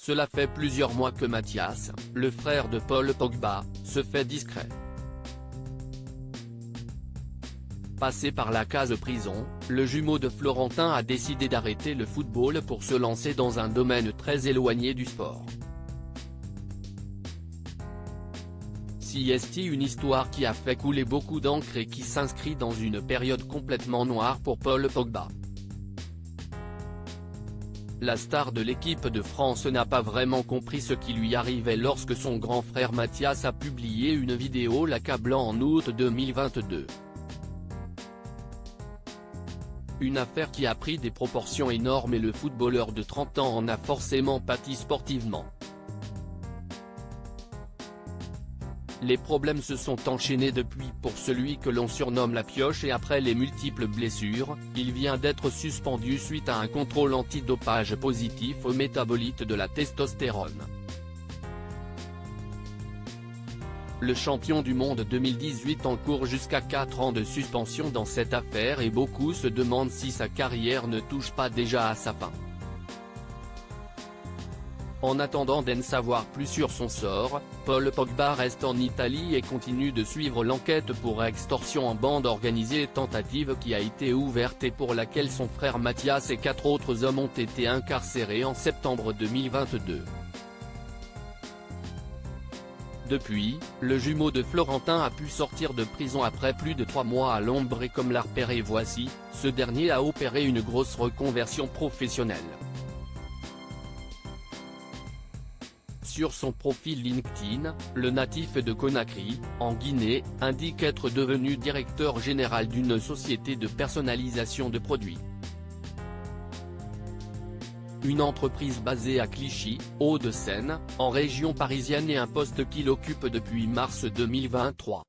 Cela fait plusieurs mois que Mathias, le frère de Paul Pogba, se fait discret. Passé par la case prison, le jumeau de Florentin a décidé d'arrêter le football pour se lancer dans un domaine très éloigné du sport. C'est une histoire qui a fait couler beaucoup d'encre et qui s'inscrit dans une période complètement noire pour Paul Pogba. La star de l'équipe de France n'a pas vraiment compris ce qui lui arrivait lorsque son grand frère Mathias a publié une vidéo l'accablant en août 2022. Une affaire qui a pris des proportions énormes et le footballeur de 30 ans en a forcément pâti sportivement. Les problèmes se sont enchaînés depuis pour celui que l'on surnomme la pioche et après les multiples blessures, il vient d'être suspendu suite à un contrôle antidopage positif au métabolite de la testostérone. Le champion du monde 2018 encourt jusqu'à 4 ans de suspension dans cette affaire et beaucoup se demandent si sa carrière ne touche pas déjà à sa fin. En attendant d'en savoir plus sur son sort, Paul Pogba reste en Italie et continue de suivre l'enquête pour extorsion en bande organisée et tentative qui a été ouverte et pour laquelle son frère Mathias et 4 autres hommes ont été incarcérés en septembre 2022. Depuis, le jumeau de Florentin a pu sortir de prison après plus de 3 mois à l'ombre et comme l'a repéré Voici, ce dernier a opéré une grosse reconversion professionnelle. Sur son profil LinkedIn, le natif de Conakry, en Guinée, indique être devenu directeur général d'une société de personnalisation de produits. Une entreprise basée à Clichy, Hauts-de-Seine, en région parisienne et un poste qu'il occupe depuis mars 2023.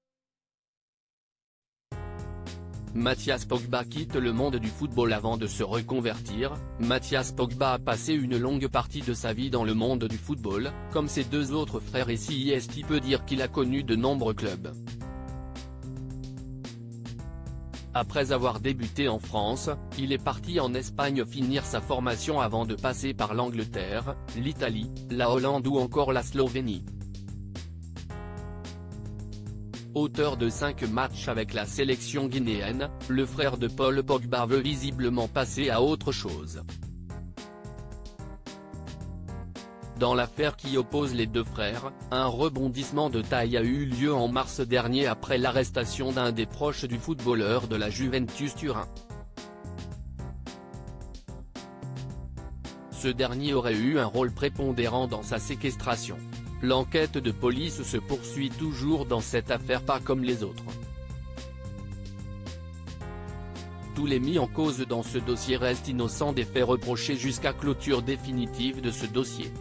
Mathias Pogba quitte le monde du football avant de se reconvertir. Mathias Pogba a passé une longue partie de sa vie dans le monde du football, comme ses 2 autres frères et c'est peut dire qu'il a connu de nombreux clubs. Après avoir débuté en France, il est parti en Espagne finir sa formation avant de passer par l'Angleterre, l'Italie, la Hollande ou encore la Slovénie. Auteur de 5 matchs avec la sélection guinéenne, le frère de Paul Pogba veut visiblement passer à autre chose. Dans l'affaire qui oppose les 2 frères, un rebondissement de taille a eu lieu en mars dernier après l'arrestation d'un des proches du footballeur de la Juventus Turin. Ce dernier aurait eu un rôle prépondérant dans sa séquestration. L'enquête de police se poursuit toujours dans cette affaire pas comme les autres. Tous les mis en cause dans ce dossier restent innocents des faits reprochés jusqu'à clôture définitive de ce dossier.